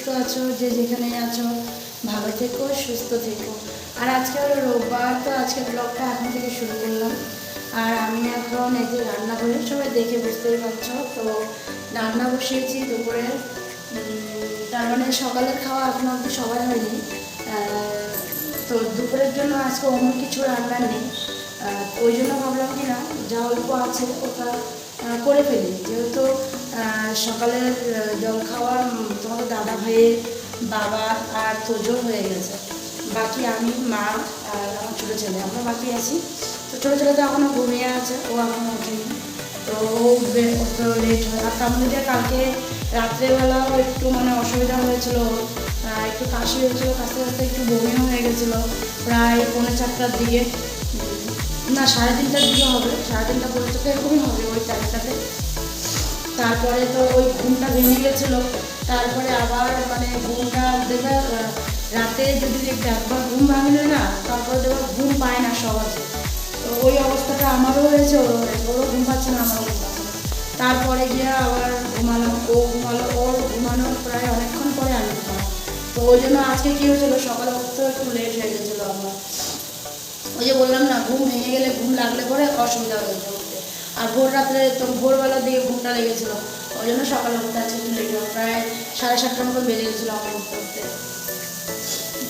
সুস্থ আছো, যে যেখানে আছো ভালো থেকো, সুস্থ থেকো। আর আজকে হলো রোববার, তো আজকে ব্লগটা এখন থেকে শুরু করলাম। আর আমি এখন এই যে রান্না করি, সবাই দেখে বুঝতেই পারছো। তো রান্না বসিয়েছি দুপুরে, তার মানে সকালের খাওয়া এখন অবধি সবাই হয়নি। তো দুপুরের জন্য আজকে অন্য কিছু রান্না নেই, ওই জন্য ভাবলাম কি না যা অল্প আছে ওটা করে ফেলি। যেহেতু সকালের জল খাওয়ার তোমাদের দাদা ভাইয়ের বাবা আর তোজোর হয়ে গেছে, বাকি আমি মা আর আমার ছোটো ছেলে আমরা বাকি আছি। তো ছোটো ছেলে তো এখনও ঘুমিয়ে আছে, ও এখনও ওঠেনি। তো ও উঠবে, ও তো লেট হয়। আর তার মধ্যে কালকে রাত্রেবেলাও একটু মানে অসুবিধা হয়েছিল, একটু কাশি হয়েছিলো, কাশতে কাশতে একটু বমিও হয়ে গেছিলো প্রায় 3:45টার দিকে, না 3:30টার দিকে হবে, 3:30 পর্যন্ত এরকমই হবে ওই টাইমটাতে। তারপরে তো ওই ঘুমটা ভেঙে গেছিলো, তারপরে আবার মানে ঘুমটা দেখবে রাতে যদি একবার ঘুম ভাঙলে না, তারপরে দেখবে ঘুম পায় না সহজে। তো ওই অবস্থাটা আমারও হয়েছে, ওরও ঘুম পাচ্ছে না, আমারও ঘুম পাচ্ছে না। তারপরে গিয়ে আবার ঘুমালাম, ও ঘুমালো, ওর ঘুমানোর প্রায় অনেকক্ষণ পরে আমি ঘুমালাম। তো ওই জন্য আজকে কী হয়েছিলো, সকালে উঠতেও একটু লেট হয়ে গেছিলো আমার। ওই যে বললাম না, ঘুম ভেঙে গেলে, ঘুম লাগলে পরে অসুবিধা হয়েছে উঠতে। আর ভোর রাত্রে তো ভোরবেলার দিকে ঘুমটা লেগেছিলো, ওই জন্য সকালে উঠতে আজকে একটু লেট হলো, প্রায় 7:30টার মতো বেজে গেছিলো আমার উঠতে উঠতে।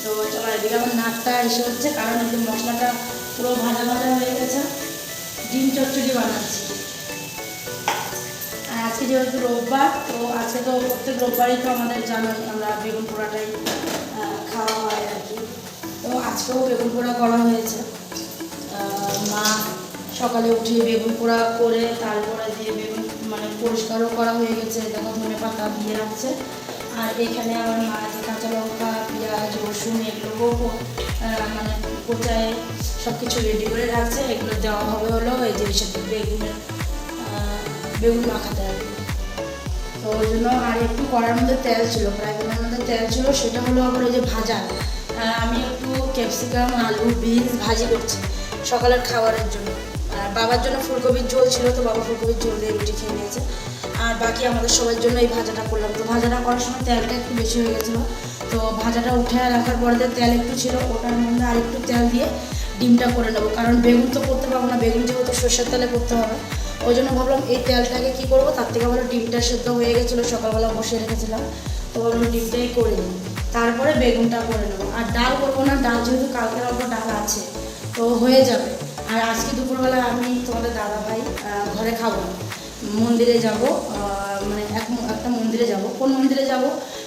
তো চলো এদিকে আমার নাকটা এসে হচ্ছে, কারণ এই যে মশলাটা পুরো ভাজা ভাজা হয়ে গেছে, ডিম চচ্চড়ি বানাচ্ছি। আর আজকে যেহেতু রোববার, তো আজকে তো প্রত্যেক রোববারই তো আমাদের জানোই আমরা বেগুন পোড়াটাই খাওয়া হয় আর কি। তো আজকেও বেগুন পোড়া করা হয়েছে। মা সকালে উঠে বেগুন পোড়া করে তারপরে দিয়ে বেগুন মানে পরিষ্কারও করা হয়ে গেছে, দেখো ধনেপাতা দিয়ে রাখছে। আর এখানে আমার মা যে কাঁচা লঙ্কা, পেঁয়াজ, রসুন এগুলো মানে কোচায় সব কিছু রেডি করে রাখছে, এগুলো দেওয়া হবে হলো এই যে সাথে বেগুন মাখাতে আর কি। তো ওই জন্য আর একটু কড়ার মধ্যে তেল ছিল, প্রায় কড়ার মধ্যে তেল ছিল, সেটা হলো আবার ওই যে ভাজা। আমি একটু ক্যাপসিকাম, আলু, বিনস ভাজি করছি সকালের খাবারের জন্য। আর বাবার জন্য ফুলকপির ঝোল ছিল, তো বাবা ফুলকপির ঝোল দিয়ে রুটি খেয়ে নিয়েছে। আর বাকি আমাদের সবার জন্য এই ভাজাটা করলাম। তো ভাজাটা করার সময় তেলটা একটু বেশি হয়ে গেছিলো, তো ভাজাটা উঠে রাখার পরে যে তেল একটু ছিল, ওটার মধ্যে আর একটু তেল দিয়ে ডিমটা করে নেবো, কারণ বেগুন তো করতে পারবো না, বেগুন যেহেতু সর্ষের তেলে করতে হবে। ওই জন্য ভাবলাম এই তেলটাকে কী করবো, তার থেকে ভালো ডিমটা সেদ্ধ হয়ে গেছিলো, সকালবেলা বসে রেখেছিলাম, তো ভাবলাম ডিমটাই করে নিই, তারপরে বেগুনটা করে নেবো। আর ডাল করবো না, ডাল যেহেতু কালকের অল্প ডাল আছে তো হয়ে যাবে। আর আজকে দুপুরবেলা আমি তোমাদের দাদা ভাই ঘরে খাবো না, মন্দিরে যাব, মানে একটা মন্দিরে যাব। কোন মন্দিরে যাব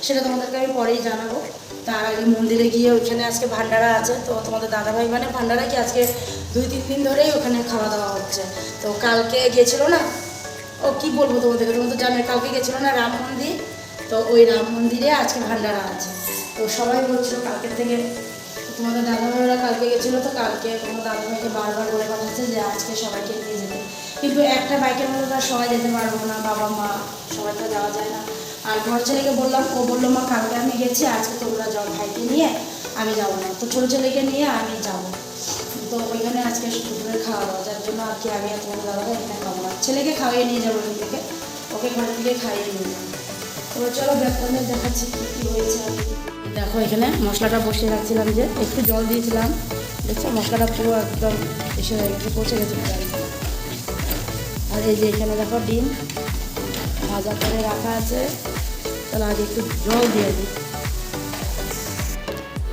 সেটা তোমাদেরকে আমি পরেই জানাবো। তার আগে মন্দিরে গিয়ে ওইখানে আজকে ভান্ডারা আছে, তো তোমাদের দাদাভাই মানে ভান্ডারা কি আজকে 2-3 দিন ধরেই ওখানে খাওয়া দাওয়া হচ্ছে। তো কালকে গেছিলো না, ও কি বলবো তোমাদেরকে, তোমরা তো জানোই, কালকে গেছিলো না রাম মন্দির, তো ওই রাম মন্দিরে আজকে ভান্ডারা আছে। তো সবাই বলছিল কালকের থেকে, তোমাদের দাদাভাইরা কালকে গেছিলো, তো কালকে তোমার দাদাভাইকে বারবার বলে পাঠাচ্ছে যে আজকে সবাইকে নিয়ে যেতে। কিন্তু একটা বাইকের মধ্যে তার সবাই যেতে পারবো না, বাবা মা সবাই তো যাওয়া যায় না। আর বড় ছেলেকে বললাম, ও বললো মা কালকে আমি গেছি, আজকে তোমরা যাও, ভাইকে নিয়ে আমি যাবো না। তো ছোটো ছেলেকে নিয়ে আমি যাবো, তো ওইখানে আজকে দুপুরে খাওয়া দাওয়া, যার জন্য আর কি আমি আর তোমাদের দাদাভাই এখানে খাবো না। ছেলেকে খাওয়িয়ে নিয়ে যাবো ওখান থেকে, ওকে ঘর থেকে খাইয়ে নিয়ে যাবো। তো চলো ব্যাপারটা দেখাচ্ছি কী হয়েছে। আর দেখো এখানে মশলাটা বসিয়ে রাখছিলাম, যে একটু জল দিয়েছিলাম, দেখছো মশলাটা পুরো একদম এসে একটু পচে গেছে। আর এই যে এখানে দেখো ডিম ভাজা করে রাখা আছে, তাহলে আগে একটু জল দিয়ে দিই।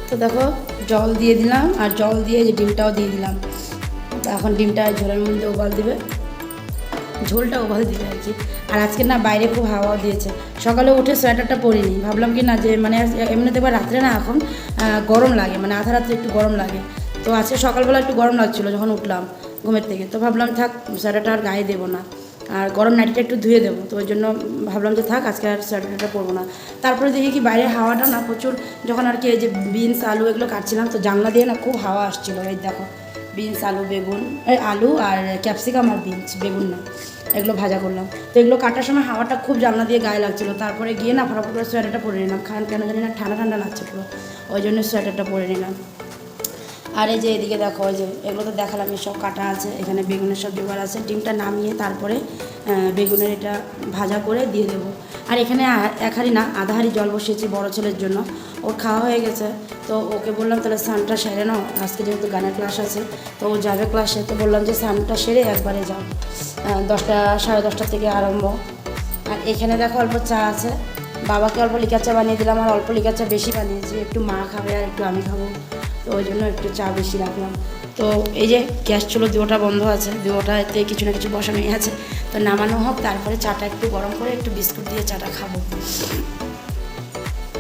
তো দেখো জল দিয়ে দিলাম, আর জল দিয়ে যে ডিমটাও দিয়ে দিলাম। তো এখন ডিমটা ঝোলের মধ্যে উবাল দিবে, ঝোলটা উবাল দিবে আর কি। আর আজকে না বাইরে খুব হাওয়াও দিয়েছে, সকালে উঠে সোয়েটারটা পরিনি, ভাবলাম কি না যে মানে এমনিতে এবার রাত্রে না এখন গরম লাগে, মানে আধা রাত্রে একটু গরম লাগে। তো আজকে সকালবেলা একটু গরম লাগছিলো যখন উঠলাম ঘুমের থেকে, তো ভাবলাম থাক সোয়েটারটা আর গায়ে দেবো না, আর গরম নাইটিটা একটু ধুয়ে দেবো। তো ওই জন্য ভাবলাম যে থাক আজকে আর সোয়েটারটা পরবো না। তারপরে দেখি কি বাইরে হাওয়াটা না প্রচুর, যখন আর কি এই যে বিনস আলু এগুলো কাটছিলাম, তো জানলা দিয়ে না খুব হাওয়া আসছিলো। এই দেখো বিনস আলু বেগুন, আলু আর ক্যাপসিকাম আর বিনস, বেগুন না, এগুলো ভাজা করলাম। তো এগুলো কাটার সময় হাওয়াটা খুব জানলা দিয়ে গায়ে লাগছিলো, তারপরে গিয়ে না ফটাফট করে সোয়েটারটা পরে নিলাম, কেন জানি না ঠান্ডা ঠান্ডা লাগছে পুরো, ওই জন্য সোয়েটারটা পরে নিলাম। আর এই যে এদিকে দেখো, ওই যে এগুলো তো দেখালাম, সব কাটা আছে, এখানে বেগুনের সব জোগাড় আছে। ডিমটা নামিয়ে তারপরে বেগুনের এটা ভাজা করে দিয়ে দেবো। আর এখানে এক হাঁড়ি না, আধা হাঁড়ি জল বসিয়েছি বড়ো ছেলের জন্য, ওর খাওয়া হয়ে গেছে। তো ওকে বললাম তাহলে স্নানটা সেরে নাও, আজকে যেহেতু গানের ক্লাস আছে, তো ও যাবে ক্লাসে, তো বললাম যে স্নানটা সেরে একবারে যাও, 10টা 10:30 থেকে আরম্ভ। আর এখানে দেখো অল্প চা আছে, বাবাকে অল্প লিকার চা বানিয়ে দিলাম, আর অল্প লিকার চা বেশি বানিয়েছি, একটু মা খাবে আর একটু আমি খাবো, তো ওই জন্য একটু চা বেশি রাখলাম। তো এই যে গ্যাস চুলো দুটোটা বন্ধ আছে, দুটোটাতে কিছু না কিছু বসানোই আছে, তো নামানো হোক, তারপরে চাটা একটু গরম করে একটু বিস্কুট দিয়ে চাটা খাবো।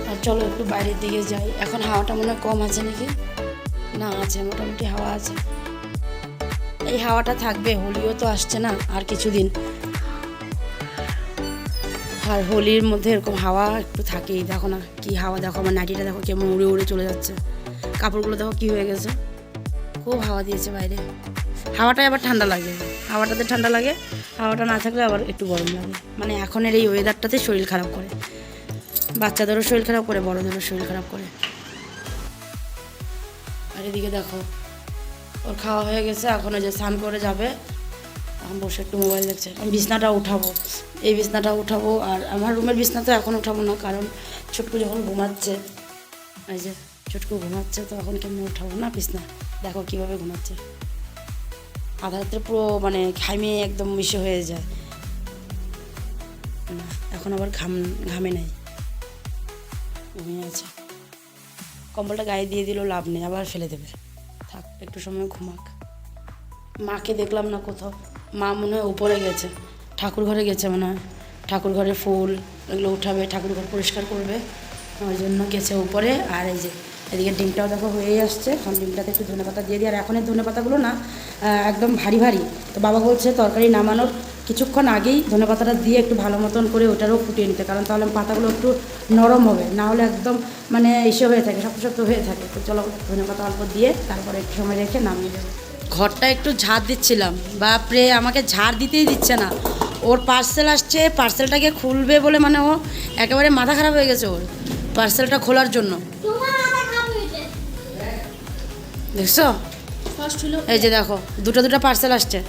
আর চলো একটু বাইরের দিকে যাই, এখন হাওয়াটা মনে হয় কম আছে নাকি, না আছে, মোটামুটি হাওয়া আছে। এই হাওয়াটা থাকবে, হোলিও তো আসছে না আর কিছুদিন, আর হোলির মধ্যে এরকম হাওয়া একটু থাকেই। দেখো না কি হাওয়া, দেখো আমার নাইটিটা দেখো কেমন উড়ে উড়ে চলে যাচ্ছে, কাপড়গুলো দেখো কী হয়ে গেছে, খুব হাওয়া দিয়েছে বাইরে। হাওয়াটাই আবার ঠান্ডা লাগে, হাওয়াটাতে ঠান্ডা লাগে, হাওয়াটা না থাকলে আবার একটু গরম লাগে। মানে এখনের এই ওয়েদারটাতে শরীর খারাপ করে, বাচ্চাদেরও শরীর খারাপ করে, বড়োদেরও শরীর খারাপ করে। আর এদিকে দেখো ওর খাওয়া হয়ে গেছে, এখন ওই যে স্নান করে যাবে, এখন বসে একটু মোবাইল দেখছে। আমি বিছনাটা উঠাবো, এই বিছনাটা উঠাবো, আর আমার রুমের বিছনা তো এখন উঠাবো না, কারণ ছোটকু যখন ঘুমাচ্ছে, এই যে ছোটকু ঘুমাচ্ছে, তো এখন কেমন উঠাবো না বিছনা। দেখো কীভাবে ঘুমাচ্ছে, আধা রাত্রে পুরো মানে ঘামিয়ে একদম মিশে হয়ে যায় না, এখন আবার ঘামে নাই, ঘুমিয়ে আছে। কম্বলটা গায়ে দিয়ে দিলেও লাভ নেই, আবার ফেলে দেবে, থাক একটু সময় ঘুমাক। মাকে দেখলাম না কোথাও, মা মনে হয় উপরে গেছে, ঠাকুর ঘরে গেছে মনে হয়, ঠাকুর ঘরে ফুল এগুলো উঠাবে, ঠাকুর ঘর পরিষ্কার করবে, ওই জন্য গেছে উপরে। আর এই যে এদিকে ডিমটাও দেখো হয়েই আসছে, এখন ডিমটাতে একটু ধনেপাতা দিয়ে দিই। আর এখন এই ধনেপাতাগুলো না একদম ভারী ভারী, তো বাবা বলছে তরকারি নামানোর কিছুক্ষণ আগেই ধনেপাতাটা দিয়ে একটু ভালো মতন করে ওটারও ফুটিয়ে নিতে, কারণ তাহলে পাতাগুলো একটু নরম হবে, না হলে একদম মানে এসে হয়ে থাকে, শক্ত শক্ত হয়ে থাকে। তো চলো ধনেপাতা অল্প দিয়ে তারপরে একটু সময় রেখে নামিয়ে দেবো। ঘরটা একটু ঝাড় দিচ্ছিলাম, বাপরে আমাকে ঝাড় দিতেই দিচ্ছে না, ওর পার্সেল আসছে, পার্সেলটাকে খুলবে বলে মানে ও একেবারে মাথা খারাপ হয়ে গেছে ওর পার্সেলটা খোলার জন্য। দেখছো এই যে দেখো দুটো পার্সেল আসছে,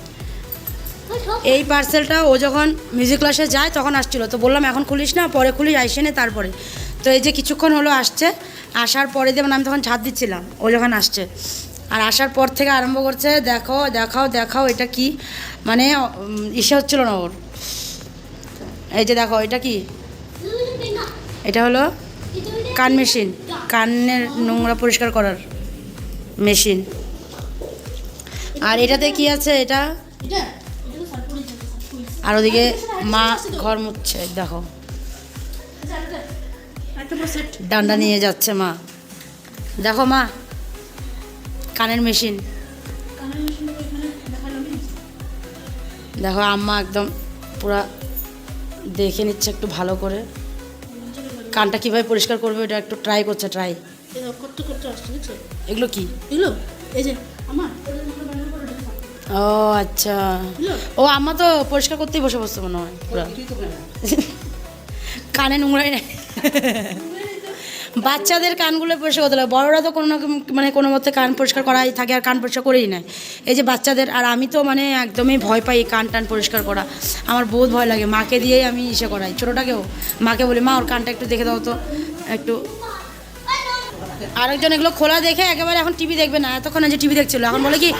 এই পার্সেলটা ও যখন মিউজিক ক্লাসে যায় তখন আসছিলো, তো বললাম এখন খুলিস না, পরে খুলিস, আইসে নে তারপরে। তো এই যে কিছুক্ষণ হলো আসছে, আসার পরে যেমন আমি তখন ঝাড় দিচ্ছিলাম, ও যখন আসছে, আর আসার পর থেকে আরম্ভ করছে দেখো দেখাও দেখাও, এটা কি মানে ইসে হচ্ছিল না ওর। এই যে দেখো এটা কি, এটা হলো কান মেশিন, কানের নোংরা পরিষ্কার করার মেশিন। আর এটাতে কি আছে, এটা আর ওদিকে মা ঘর মুছছে, দেখো ডান্ডা নিয়ে যাচ্ছে মা, দেখো মা কানের মেশিন, দেখো আম্মা একদম পুরা দেখে নিচ্ছে একটু ভালো করে, কানটা কীভাবে পরিষ্কার করবে এটা একটু ট্রাই করছে, ট্রাই এগুলো কি, এগুলো এই যে আমার, ও আচ্ছা, ও আম্মা তো পরিষ্কার করতেই বসে বসছে মনে হয় পুরা, কানে নোংরাই নেই। বাচ্চাদের কানগুলো পরিষ্কার করতে লাগে, বড়রা তো কোনো মানে কোনো মতে কান পরিষ্কার করাই থাকে, আর কান পরিষ্কার করেই নেয়। এই যে বাচ্চাদের, আর আমি তো মানে একদমই ভয় পাই কান টান পরিষ্কার করা, আমার বহুত ভয় লাগে, মাকে দিয়েই আমি ইসে করাই, ছোটোটাকেও মাকে বলি মা ওর কানটা একটু দেখে দাও তো একটু। আরেকজন এগুলো খোলা দেখে একেবারে এখন টিভি দেখবে না, এতক্ষণ যে টিভি দেখছিলো, এখন বলে কি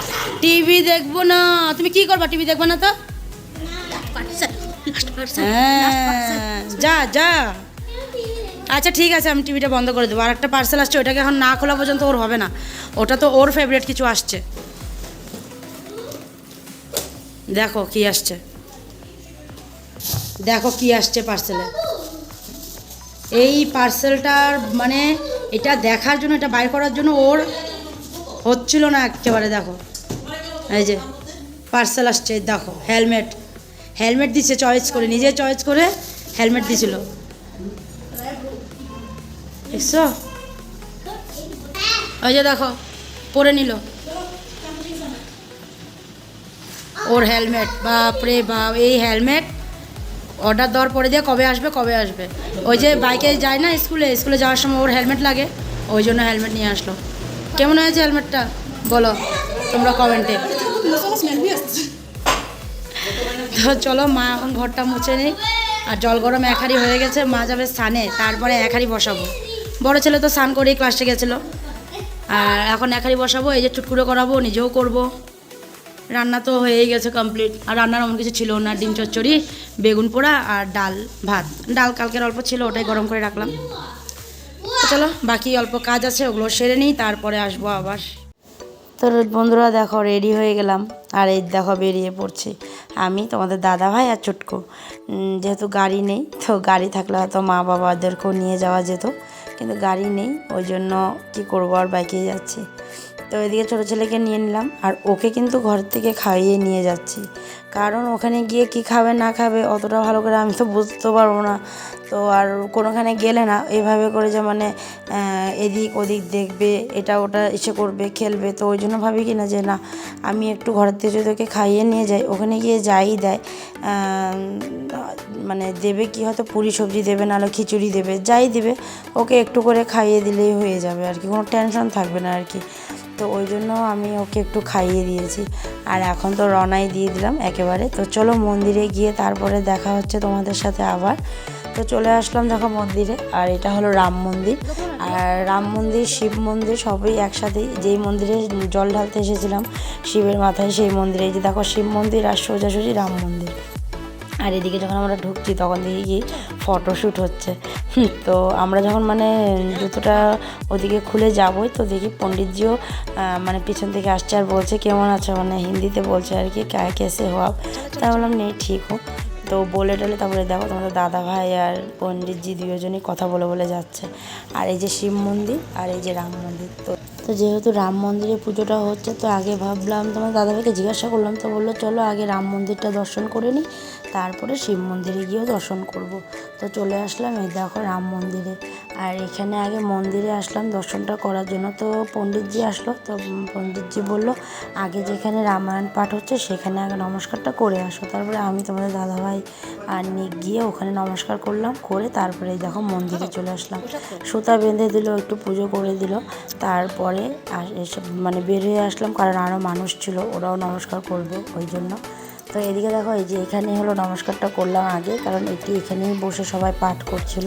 টিভি দেখবো না, তুমি কি করবা টিভি দেখবে না তো, হ্যাঁ যা যা, আচ্ছা ঠিক আছে আমি টিভিটা বন্ধ করে দেবো। আর একটা পার্সেল আসছে, ওটাকে এখন না খোলা পর্যন্ত ওর হবে না, ওটা তো ওর ফেভারিট কিছু আসছে, দেখো কি আসছে, দেখো কি আসছে পার্সেলে। এই পার্সেলটার মানে এটা দেখার জন্য, এটা বাইর করার জন্য ওর হচ্ছিল না একেবারে, দেখো এই যে পার্সেল আসছে, দেখো হেলমেট, হেলমেট দিচ্ছে চয়েস করে, নিজে চয়েস করে হেলমেট দিছিল, দেখছো ওই যে দেখো পরে নিল ওর হেলমেট, বাপরে বাপ, এই হেলমেট অর্ডার দেওয়ার পরে দিয়ে কবে আসবে কবে আসবে, ওই যে বাইকে যায় না স্কুলে, স্কুলে যাওয়ার সময় ওর হেলমেট লাগে, ওই জন্য হেলমেট নিয়ে আসলো। কেমন হয়েছে হেলমেটটা, বলো তোমরা কমেন্টে। তো চলো মা এখন ঘরটা মুছে নিই, আর জল গরম এক হাঁড়ি হয়ে গেছে, মা যাবে স্নানে, তারপরে এক হাঁড়ি বসাবো। বড় ছেলে তো স্নান করেই ক্লাসে গেছিলো, আর এখন এক হাঁড়ি বসাবো, এই যে চুটকুড়ো করাবো, নিজেও করব। রান্না তো হয়েই গেছে কমপ্লিট, আর রান্নার অমন কিছু ছিল না, ডিম চচ্চড়ি, বেগুন পোড়া আর ডাল ভাত। ডাল কালকের অল্প ছিল, ওটাই গরম করে রাখলাম। তো চলো বাকি অল্প কাজ আছে, ওগুলো সেরে নিই, তারপরে আসবো আবার। তো বন্ধুরা দেখো রেডি হয়ে গেলাম, আর এই দেখো বেরিয়ে পড়ছি আমি, তোমাদের দাদা ভাই আর চুটকু। যেহেতু গাড়ি নেই, তো গাড়ি থাকলে হয়তো মা বাবাদেরকেও নিয়ে যাওয়া যেত, কিন্তু গাড়ি নেই, ওই জন্য কী করবো, আর বাইকেই যাচ্ছি। তো এদিকে ছোটো ছেলেকে নিয়ে নিলাম, আর ওকে কিন্তু ঘর থেকে খাইয়ে নিয়ে যাচ্ছি, কারণ ওখানে গিয়ে কি খাবে না খাবে অতটা ভালো করে আমি তো বুঝতে পারবো না। তো আর কোনোখানে গেলে না এভাবে করে যে মানে এদিক ওদিক দেখবে, এটা ওটা এসে করবে, খেলবে, তো ওই জন্য ভাবি কি না যে না আমি একটু ঘরের থেকে যদি ওকে খাইয়ে নিয়ে যাই, ওখানে গিয়ে যাই দেয়, মানে দেবে কি হয়তো পুরি সবজি দেবে, নাহলে খিচুড়ি দেবে, যাই দেবে ওকে একটু করে খাইয়ে দিলেই হয়ে যাবে আর কি, কোনো টেনশন থাকবে না আর কি। তো ওই জন্য আমি ওকে একটু খাইয়ে দিয়েছি, আর এখন তো রওনাই দিয়ে দিলাম একেবারে। তো চলো মন্দিরে গিয়ে তারপরে দেখা হচ্ছে তোমাদের সাথে আবার। তো চলে আসলাম দেখো মন্দিরে, আর এটা হলো রাম মন্দির, আর রাম মন্দির শিব মন্দির সবই একসাথেই। যেই মন্দিরে জল ঢালতে এসেছিলাম শিবের মাথায়, সেই মন্দিরে, এই যে দেখো শিব মন্দির আর সোজাসুজি রাম মন্দির। আর এদিকে যখন আমরা ঢুকছি তখন দেখি কি ফটোশ্যুট হচ্ছে। তো আমরা যখন মানে জুতোটা ওদিকে খুলে যাবই, তো দেখি পণ্ডিতজিও মানে পিছন থেকে আসছে, আর বলছে কেমন আছো, মানে হিন্দিতে বলছে আর কি, কেসে হো আপ। তাই বললাম নেই ঠিক হো। তো বলে টলে তারপরে দেখো তোমাদের দাদা ভাই আর পণ্ডিতজি দুজনই কথা বলে বলে যাচ্ছে। আর এই যে শিব মন্দির আর এই যে রাম মন্দির। তো যেহেতু রাম মন্দিরে পুজোটা হচ্ছে, তো আগে ভাবলাম তোমার দাদাভাইকে জিজ্ঞাসা করলাম, তো বললো চলো আগে রাম মন্দিরটা দর্শন করে নিই, তারপরে শিব মন্দিরে গিয়েও দর্শন করব। তো চলে আসলাম এই দেখো রাম মন্দিরে, আর এখানে আগে মন্দিরে আসলাম দর্শনটা করার জন্য। তো পণ্ডিতজি আসলো, তো পণ্ডিতজি বলল আগে যেখানে রামায়ণ পাঠ হচ্ছে সেখানে আগে নমস্কারটা করে আসো। তারপরে আমি তোমাদের দাদাভাই আর গিয়ে ওখানে নমস্কার করলাম, করে তারপরে দেখো মন্দিরে চলে আসলাম। সুতা বেঁধে দিল, একটু পুজো করে দিল, তারপরে এসব মানে বের হয়ে আসলাম, কারণ আরও মানুষ ছিল, ওরাও নমস্কার করবে ওই জন্য। তো এদিকে দেখো এই যে এখানে হলো নমস্কারটা করলাম আগে, কারণ এখানেই বসে সবাই পাঠ করছিল।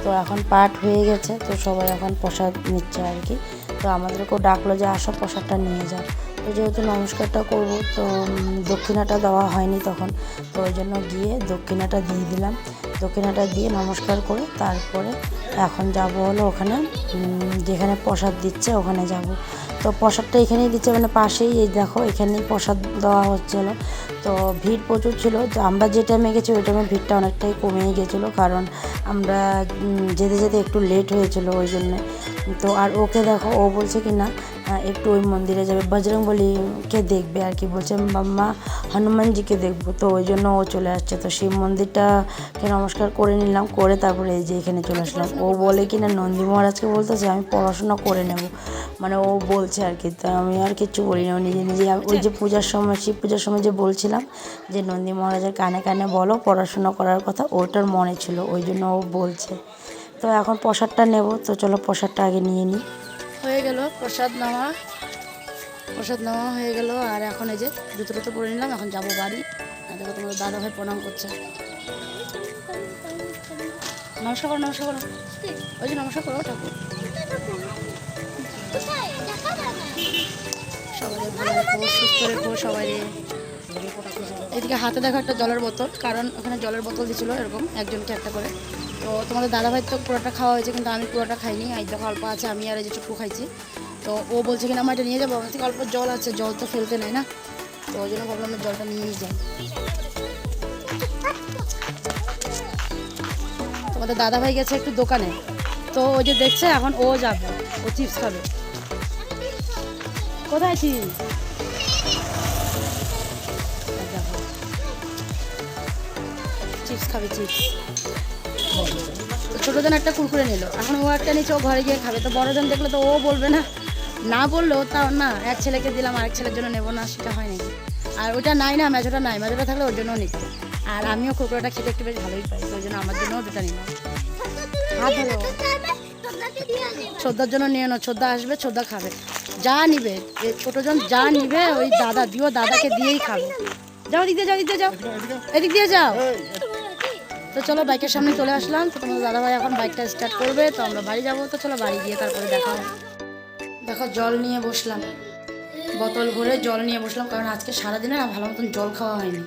তো এখন পাঠ হয়ে গেছে, তো সবাই এখন প্রসাদ নিচ্ছে আর কি। তো আমাদেরকেও ডাকলো যে আসো প্রসাদটা নিয়ে যাও। তো যেহেতু নমস্কারটা করব, তো দক্ষিণাটা দেওয়া হয়নি তখন, তো ওই জন্য গিয়ে দক্ষিণাটা দিয়ে দিলাম। দক্ষিণাটা দিয়ে নমস্কার করে তারপরে এখন যাব হলো ওখানে যেখানে প্রসাদ দিচ্ছে ওখানে যাব। তো প্রসাদটা এখানেই দিচ্ছে, মানে পাশেই, এই দেখো এখানেই প্রসাদ দেওয়া হচ্ছিলো। তো ভিড় প্রচুর ছিল, তো আমরা যে টাইমে গেছি ওই টাইমে ভিড়টা অনেকটাই কমেই গেছিলো, কারণ আমরা যেতে যেতে একটু লেট হয়েছিলো ওই জন্যে। তো আর ওকে দেখো ও বলছে কি না একটু ওই মন্দিরে যাবে, বজরংবলীকে দেখবে আর কি, বলছে মাম্মা হনুমানজিকে দেখবো, তো ওই জন্য ও চলে আসছে। তো শিব মন্দিরটাকে নমস্কার করে নিলাম, করে তারপরে এই যে এখানে চলে আসলাম। ও বলে কি না নন্দী মহারাজকে বলতেছে আমি পড়াশোনা করে নেব, মানে ও বলছে আর কি। তা আমি আর কিচ্ছু বলি না, নিজে নিজে ওই যে পূজার সময় শিব পূজার সময় যে বলছিলাম যে নন্দী মহারাজের কানে কানে বলো পড়াশোনা করার কথা, ওটার মনে ছিল, ওই জন্য ও বলছে। তো এখন প্রসাদটা নেব, তো চলো প্রসাদটা আগে নিয়ে নিই। হয়ে গেল প্রসাদ নেওয়া হয়ে গেল, আর এখন এই যে জুতো পরে নিলাম, এখন যাবো বাড়ি। দেখো তোমাদের দাদা ভাই প্রণাম করছে, নমস্কার করো ওই যে নমস্কার করো ঠাকুর। সবাই ভালো রেখো, সুস্থ রেখো সবাই। এদিকে হাতে দেখো একটা জলের বোতল, কারণ ওখানে জলের বোতল দিয়েছিলো এরকম একজনকে একটা করে। তো তোমাদের দাদাভাই তো পুরোটা খাওয়া হয়েছে, কিন্তু আমি পুরোটা খাইনি, এই দেখো অল্প আছে, আমি আর এই যে চুট্টু খাইছি। তো ও বলছে কিনা আমার এটা নিয়ে যাবো, আমার থেকে অল্প জল আছে, জল তো ফেলতে নেই না, তো ওই জন্য ভাবলাম জলটা নিয়েই যাই। তোমাদের দাদাভাই গেছে একটু দোকানে, তো ওই যে দেখছে এখন ও যাবে, ও চিপস খাবে। কোথায় চিপস? চিপস খাবে, চিপস। ছোটোজন একটা কুরকুরে নিল, এখন ও একটা নিচে, ও ঘরে গিয়ে খাবে। তো বড়জন দেখলে তো ও বলবে না, না বললেও তাও না, এক ছেলেকে দিলাম আরেক ছেলের জন্য নেবো না, সেটা হয় নাকি? আর ওটা নাই না, মেজোটা নাই, মেজোটা থাকলে ওর জন্যও নিত। আর আমিও কুরকুরেটা খেতে একটু বেশ ভালোই পাই, তো ওই জন্য আমার জন্যও দুটা নিলাম। হাত ধরো, ছোদ্দার জন্য নিয়ে নাও, ছোদ্দা আসবে, ছোদ্দা খাবে। যা নিবে ছোটজন যা নিবে ওই দাদা দিও, দাদাকে দিয়েই খাবে। যাও এদিক দিয়ে যাও, এদিক দিয়ে যাও, এদিক দিয়ে যাও। তো চলো বাইকের সামনে চলে আসলাম। তো তোমাদের দাদাভাই এখন বাইকটা স্টার্ট করবে, তো আমরা বাড়ি যাবো। তো চলো বাড়ি গিয়ে তারপরে দেখা হবে। দেখো জল নিয়ে বসলাম, বোতল ভরে জল নিয়ে বসলাম, কারণ আজকে সারাদিনে না ভালো মতন জল খাওয়া হয়নি,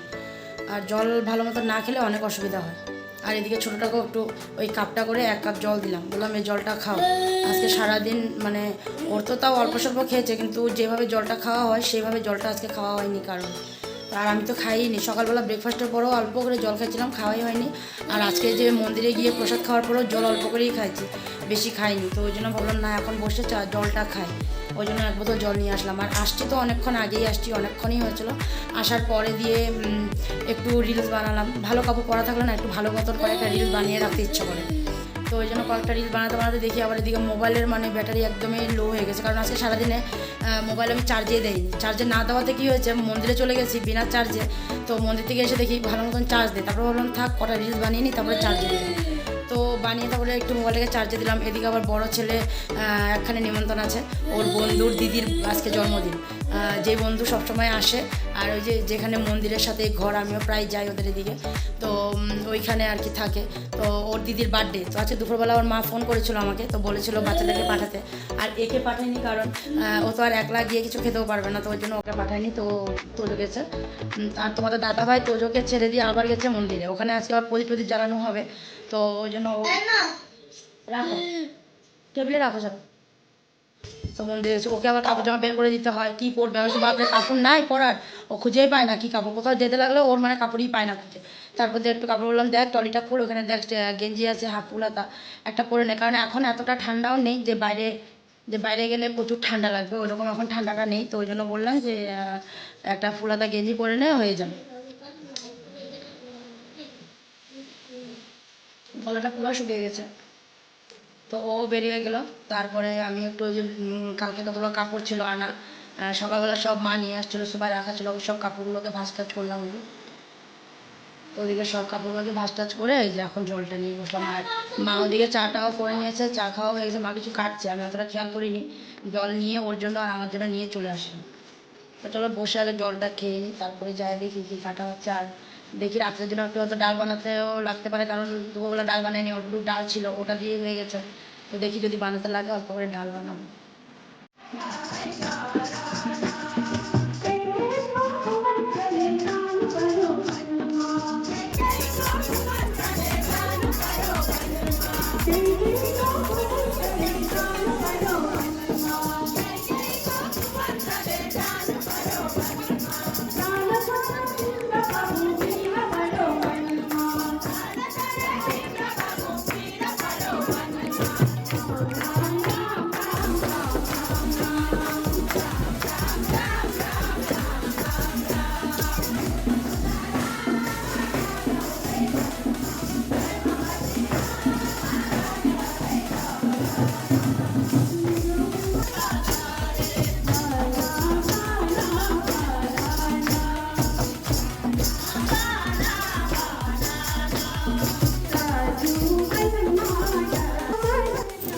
আর জল ভালো মতন না খেলে অনেক অসুবিধা হয়। আর এদিকে ছোটোটাকেও একটু ওই কাপটা করে 1 কাপ জল দিলাম, বললাম এই জলটা খাও। আজকে সারাদিন মানে ওর তো তাও অল্প স্বল্প খেয়েছে, কিন্তু যেভাবে জলটা খাওয়া হয় সেইভাবে জলটা আজকে খাওয়া হয়নি কারণ। আর আমি তো খাইনি, সকালবেলা ব্রেকফাস্টের পরেও অল্প করে জল খাইছিলাম, খাওয়াই হয়নি। আর আজকে যে মন্দিরে গিয়ে প্রসাদ খাওয়ার পরেও জল অল্প করেই খাইছি, বেশি খাইনি। তো ওই জন্য ভাবলাম না এখন বসে জলটা খাই, ওই জন্য 1 বোতল জল নিয়ে আসলাম। আর আসছি তো অনেকক্ষণ আগেই আসছি, অনেকক্ষণই হয়েছিল। আসার পরে দিয়ে একটু রিলস বানালাম। ভালো কাপড় পরা থাকলে না একটু ভালো মতন করে একটা রিলস বানিয়ে রাখতে ইচ্ছা করে, তো ওই জন্য কয়েকটা রিলস বানাতে বানাতে দেখি আবার এদিকে মোবাইলের মানে ব্যাটারি একদমই লো হয়ে গেছে, কারণ আজকে সারাদিনে মোবাইল আমি চার্জে দেইনি। চার্জে না দেওয়াতে কী হয়েছে, মন্দিরে চলে গেছি বিনা চার্জে, তো মন্দির থেকে এসে দেখি ভালো মতন চার্জ দেয়, তারপরে বললাম থাক কটা রিলস বানিয়ে নিই, তারপরে চার্জে দিলাম। তো বানিয়ে তারপরে একটু মোবাইলটাকে চার্জে দিলাম। এদিকে আবার বড় ছেলে একখানে নিমন্ত্রণ আছে, ওর বন্ধুর দিদির আজকে জন্মদিন, যে বন্ধু সবসময় আসে, আর ওই যে যেখানে মন্দিরের সাথে ঘর, আমিও প্রায় যাই ওদের এদিকে, তো ওইখানে আর কি থাকে। তো ওর দিদির বার্থডে, তো আজকে দুপুরবেলা ওর মা ফোন করেছিল আমাকে, তো বলেছিল বাচ্চাদেরকে পাঠাতে, আর একে পাঠায়নি কারণ ও তো আর একলা গিয়ে কিছু খেতেও পারবে না, তো ওই জন্য ওকে পাঠায়নি। তো তোজো গেছে, আর তোমাদের দাদাভাই তোজোকে ছেড়ে দিয়ে আবার গেছে মন্দিরে, ওখানে আজকে আবার প্রদীপ জ্বালানো হবে, তো ওই জন্য রাখো টেবিলে রাখো সব। তো মন্দিরে ওকে আবার কাপড় জামা বের করে দিতে হয়, কী পরবে, আমি বাপরে কাপড় নাই পরার, ও খুঁজেই পায় না কি কাপড়, কোথাও যেতে লাগলে ওর মানে কাপড়ই পায় না খুঁজে। তারপর দিয়ে একটু কাপড় বললাম দেখ টলিটা পরে, ওখানে দেখ গেঞ্জি আছে হাফ ফুলাতা, একটা পরে নেই, কারণ এখন এতটা ঠান্ডাও নেই যে বাইরে গেলে প্রচুর ঠান্ডা লাগবে, ওইরকম এখন ঠান্ডাটা নেই, তো ওই জন্য বললাম যে একটা ফুলাতা গেঞ্জি পরে নে হয়ে যাবে। গলাটা পুরো শুকিয়ে গেছে। তো ও বেরিয়ে গেল, তারপরে আমি একটু ওই যে কালকে কতগুলো কাপড় ছিল আনা, সকালবেলা সব মা নিয়ে আসছিলো, সবাই রাখা ছিল, ওই সব কাপড়গুলোকে ভাঁজ টাজ করলাম। তো ওদিকে সব কাপড়গুলোকে ভাঁজ টাজ করে এই যে এখন জলটা নিয়ে বসলাম। আর মা ওদিকে চাটাও করে নিয়েছে, চা খাওয়া হয়ে গেছে, মা কিছু কাটছে, আমি অতটা খেয়াল করিনি, জল নিয়ে ওর জন্য আর আমার জন্য নিয়ে চলে আসলাম। তো চলো বসে আগে জলটা খেয়ে নিই, তারপরে যাই দেখি কী কাটা হচ্ছে। আর দেখি রাত্রের জন্য একটু হয়তো ডাল বানাতেও লাগতে পারে, কারণ দুপুরবেলা ডাল বানায়নি, অল্প ডাল ছিল ওটা দিয়ে হয়ে গেছে, তো দেখি যদি বানাতে লাগে অল্প করে ডাল বানাবো।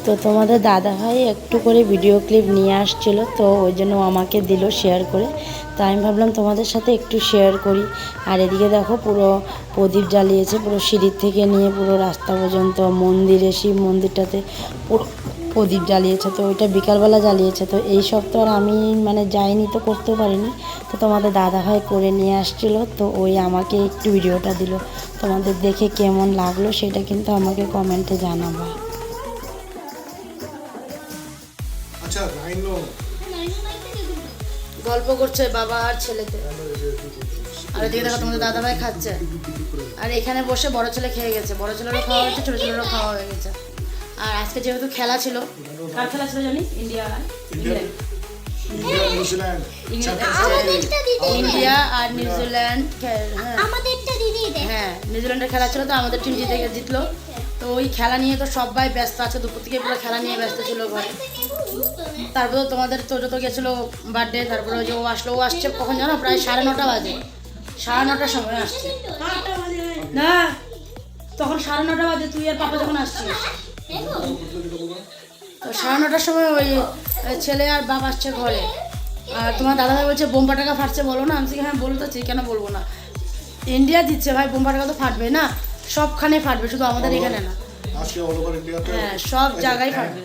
তো তোমাদের দাদাভাই একটু করে ভিডিও ক্লিপ নিয়ে আসছিল, তো ওই জন্য আমাকে দিল শেয়ার করে, তো আমি ভাবলাম তোমাদের সাথে একটু শেয়ার করি। আর এদিকে দেখো পুরো প্রদীপ জ্বালিয়েছে, পুরো সিঁড়ির থেকে নিয়ে পুরো রাস্তা পর্যন্ত মন্দিরে, শিব মন্দিরটাতে পুরো প্রদীপ জ্বালিয়েছে, তো ওইটা বিকালবেলা জ্বালিয়েছে। তো এই সব তো আর আমি মানে যাইনি, তো করতেও পারিনি, তো তোমাদের দাদাভাই করে নিয়ে আসছিলো, তো ওই আমাকে একটু ভিডিওটা দিল। তোমাদের দেখে কেমন লাগলো সেটা কিন্তু আমাকে কমেন্টে জানাবা। গল্প করছে বাবা আর ছেলেতে, আর এদিকে দেখো তোমাদের দাদাভাই খাচ্ছে, আর এখানে বসে বড় ছেলে খেয়ে গেছে, বড় ছেলেরও খাওয়া হয়েছে, ছোটো ছেলেরও খাওয়া হয়ে গেছে। আর আজকে যেহেতু খেলা ছিল, কার খেলা ছিল জানি, ইন্ডিয়া আর নিউজিল্যান্ড, হ্যাঁ নিউজিল্যান্ডের খেলা ছিল, তো আমাদের টিম জিতলো। তো ওই খেলা নিয়ে তো সবাই ব্যস্ত আছে, দুপুর থেকে পুরো খেলা নিয়ে ব্যস্ত ছিল ঘরে। তারপরে তোমাদের তোজো তো গেছিলো বার্থডে, তারপরে ওই যে ও আসছে কখন জানো, প্রায় 9:30 বাজে, 9:30 সময় আসছে না, তখন 9:30 বাজে তুই আর পাপা যখন আসছিস। তো 9:30টার সময় ওই ছেলে আর বাপ আসছে ঘরে, আর তোমার দাদাভাই বলছে বোম পাটাকা ফাটছে বলো না। আমি বলছি হ্যাঁ বলতেছি, কেন বলবো না, ইন্ডিয়া দিচ্ছে ভাই, বোম পাটাকা তো ফাটবে না, সবখানে ফাটবে, শুধু আমাদের এখানে না। আজকে অল ওভার ইন্ডিয়াতে, হ্যাঁ সব জায়গায় ফাটবে।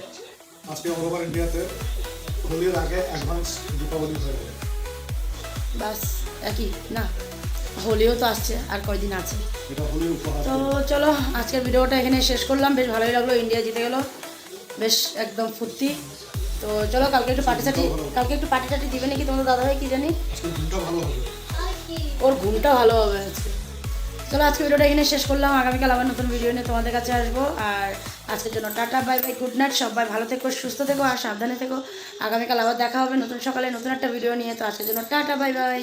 আজকে অল ওভার ইন্ডিয়াতে হোলির আগে অ্যাডভান্স দীপাবলি হয়ে যাবে। বাস একই না, হোলিও তো আসছে আর কয়দিন আছে। এটা হোলির উপহার। তো চলো আজকের ভিডিওটা এখানে শেষ করলাম, বেশ ভালোই লাগলো, ইন্ডিয়া জিতে গেল, বেশ একদম ফুর্তি। তো চলো কালকে একটু পার্টি টাটি দিবে নাকি তোমাদের দাদাভাই, কি জানি, আজকে দিনটা ভালো হবে, ওর ঘুমটা ভালো হবে আজকে। চলো আজকে ভিডিওটা এখানে শেষ করলাম, আগামীকাল আবার নতুন ভিডিও নিয়ে তোমাদের কাছে আসবো। আর আজকের জন্য tata bye bye, good night, সবাই ভালো থেকো, সুস্থ থেকো আর সাবধানে থেকো। আগামীকাল আবার দেখা হবে নতুন সকালে নতুন একটা ভিডিও নিয়ে। তো আজকের জন্য টাটা বাই বাই।